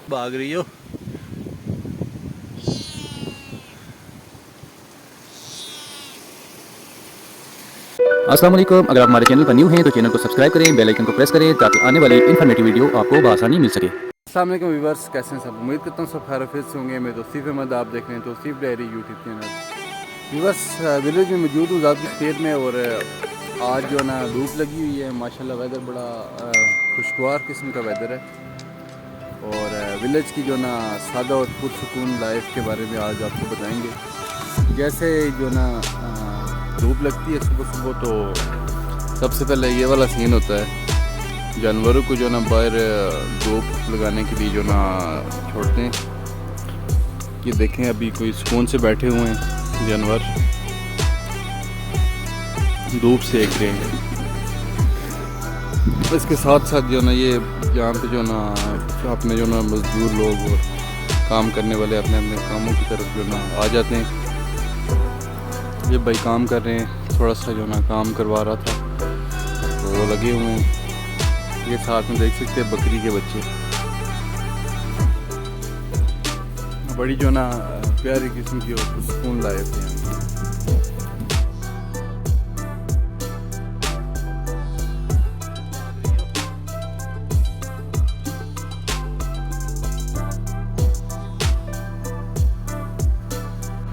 भाग रही हो। अस्सलाम वालेकुम। अगर आप हमारे चैनल पर न्यू हैं तो चैनल को सब्सक्राइब करें, बेल आइकन को प्रेस करें ताकि आने वाली इन्फॉर्मेटिव वीडियो आपको बआसानी मिल सके। अस्सलाम वालेकुम व्यूअर्स, कैसे हैं सब? उम्मीद करता हूँ सब खैर से होंगे। मैं तौसीफ अहमद, आप देख रहे हैं Tauseef diary YouTube channel. Viewers, village में मौजूद हूँ ज़्यादा स्टेट में, और आज जो है ना धूप लगी हुई है माशाल्लाह। वेदर बड़ा खुशगवार किस्म का वेदर है, और विलेज की जो ना सादा और पुरसुकून लाइफ के बारे में आज आपको बताएंगे। जैसे जो ना धूप लगती है सुबह सुबह, तो सबसे पहले ये वाला सीन होता है, जानवरों को जो ना बाहर धूप लगाने के लिए जो ना छोड़ते हैं। ये देखें, अभी कोई सुकून से बैठे हुए हैं जानवर, धूप सेक रहे हैं। इसके साथ साथ जो ना ये यहाँ पे जो ना अपने जो ना मजदूर लोग और काम करने वाले अपने अपने कामों की तरफ जो ना आ जाते हैं। ये भाई काम कर रहे हैं, थोड़ा सा जो ना काम करवा रहा था तो वो लगे हुए हैं। ये साथ में देख सकते हैं बकरी के बच्चे, बड़ी जो ना प्यारी किस्म की और सुकून लायक है।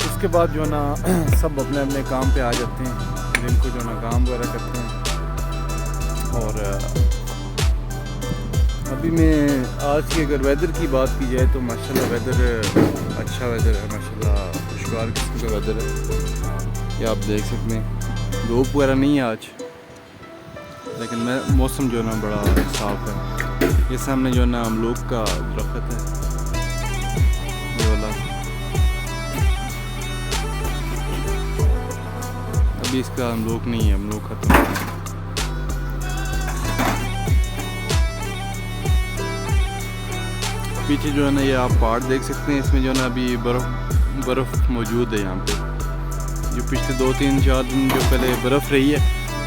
उसके बाद जो ना सब अपने अपने काम पे आ जाते हैं, जिनको जो ना काम वगैरह करते हैं। और अभी मैं आज की अगर वेदर की बात की जाए तो माशाल्लाह वेदर अच्छा वेदर है, माशाल्लाह खुशगवार किस्म का वेदर है। ये आप देख सकते हैं, धूप वगैरह नहीं है आज, लेकिन मौसम जो ना बड़ा साफ़ है। ये सामने जो ना अमरूद का दरख्त है, ये वाला। अभी इसका अमरूद नहीं है, अमरूद खत्म है। पीछे जो है ना ये आप पहाड़ देख सकते हैं, इसमें जो है ना अभी बर्फ़ मौजूद है यहाँ पे। जो पिछले 2-3-4 दिन जो पहले बर्फ़ रही है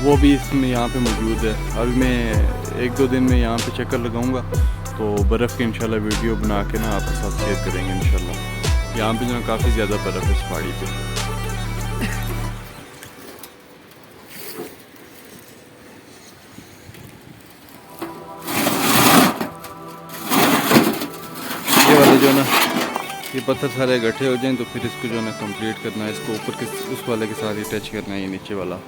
वो भी इसमें यहाँ पे मौजूद है। अभी मैं 1-2 दिन में यहाँ पे चक्कर लगाऊंगा तो बर्फ़ की इंशाल्लाह वीडियो बना के ना आपके साथ शेयर करेंगे इंशाल्लाह। यहाँ पे जो है काफ़ी ज़्यादा बर्फ़ है इस पहाड़ी पे। ये वाले जो ना ये पत्थर सारे इकट्ठे हो जाएं तो फिर इसको जो है ना कंप्लीट करना है, इसको ऊपर के उस वाले के साथ ही टच करना है, ये नीचे वाला।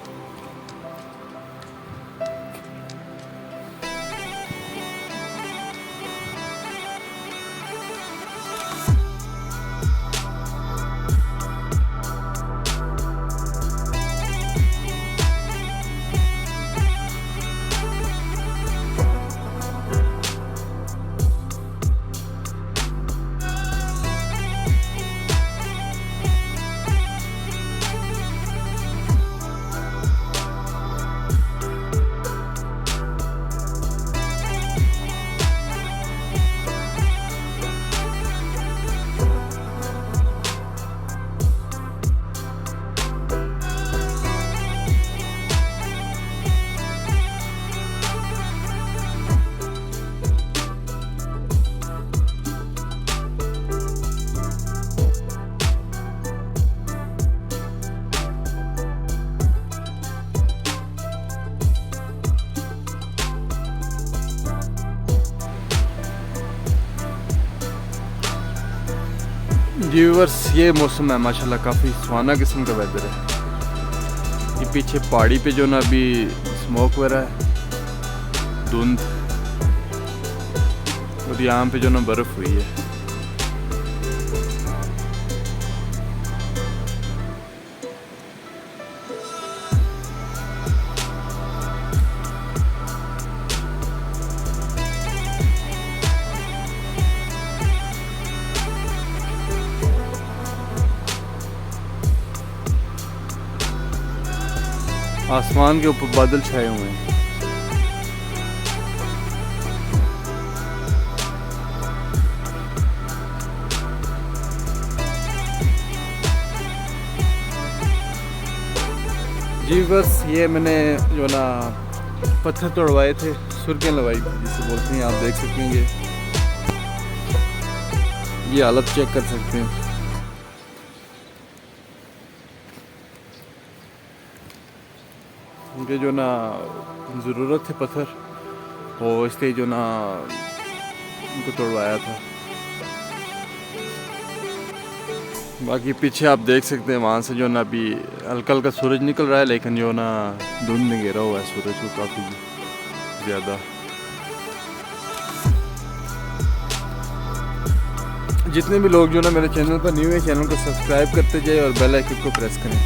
जी व्यूअर्स, ये मौसम है माशाल्लाह, काफ़ी सुहाना किस्म का वेदर है। ये पीछे पहाड़ी पे जो ना अभी स्मोक वगैरह है, धुंध, और यहाँ पे जो ना बर्फ़ हुई है। आसमान के ऊपर बादल छाए हुए हैं। जी बस ये मैंने जो ना पत्थर तोड़वाए थे, सुर्खियाँ लगाई जिसे बोलते हैं, आप देख सकते हैं। ये हालत चेक कर सकते हैं। उनके जो ना ज़रूरत थे पत्थर, वो इसलिए जो ना उनको तोड़वाया था। बाकी पीछे आप देख सकते हैं वहाँ से जो ना अभी हल्का हल्का सूरज निकल रहा है, लेकिन जो ना धुंध में घेरा हुआ है सूरज को काफ़ी ज़्यादा। जितने भी लोग जो ना मेरे चैनल पर न्यू है, चैनल को सब्सक्राइब करते जाए और बेल आइकन को प्रेस करें।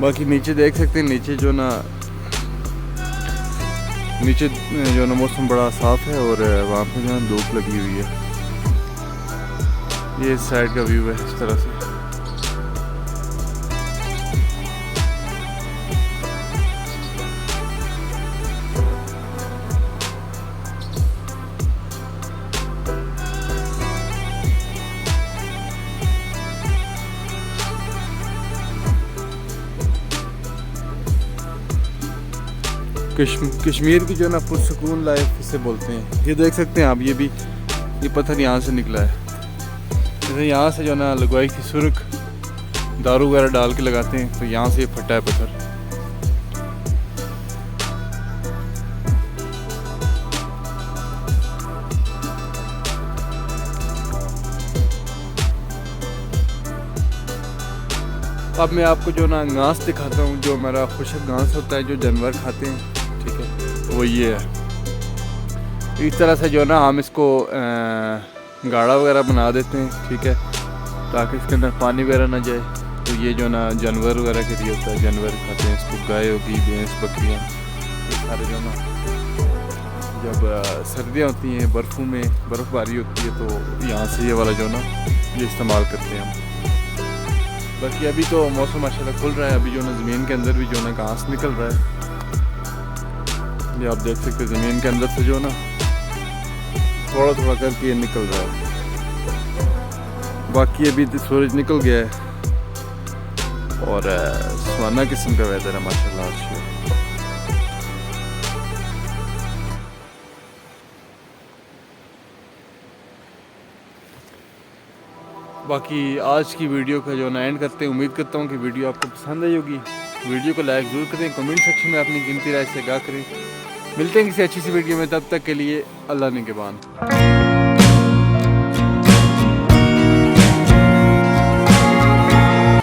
बाकी नीचे देख सकते हैं, नीचे जो ना मौसम बड़ा साफ़ है और वहाँ पे जो है धूप लगी हुई है। ये इस साइड का व्यू है इस तरह से। कश्मीर की जो ना पुरसुकून लाइफ इसे बोलते हैं। ये देख सकते हैं आप, ये पत्थर यहाँ से निकला है। जैसे यहाँ से जो ना लगवाई थी सुर्ख, दारू वगैरह डाल के लगाते हैं, तो यहाँ से ये फटा है पत्थर। अब मैं आपको जो ना घास दिखाता हूँ, जो हमारा खुशक घास होता है जो जानवर खाते हैं, ठीक है, वो ये है। इस तरह से जो ना हम इसको गाढ़ा वगैरह बना देते हैं, ठीक है, ताकि इसके अंदर पानी वगैरह ना जाए। तो ये जो ना जानवर वगैरह के लिए होता है, जानवर खाते हैं इसको, गाय होगी, भैंस, बकरियाँ, ये सारे जो ना जब सर्दियाँ होती हैं, बर्फ़बारी होती है, तो यहाँ से ये वाला जो ना ये इस्तेमाल करते हैं हम। बाकी अभी तो मौसम माशाल्लाह खुल रहा है, अभी जो ना ज़मीन के अंदर भी जो ना घास निकल रहा है। ये आप देख सकते हैं ज़मीन के अंदर से जो ना थोड़ा थोड़ा करके निकल रहा है। बाकी अभी तो सूरज निकल गया है और सुहाना किस्म का वेदर है माशाल्लाह आज। बाकी आज की वीडियो का जो ना एंड करते हैं। उम्मीद करता हूँ कि वीडियो आपको पसंद आई होगी। वीडियो को लाइक ज़रूर करें, कमेंट सेक्शन में अपनी कीमती राय से आगाह करें। मिलते हैं किसी अच्छी सी वीडियो में, तब तक के लिए अल्लाह निगहबान।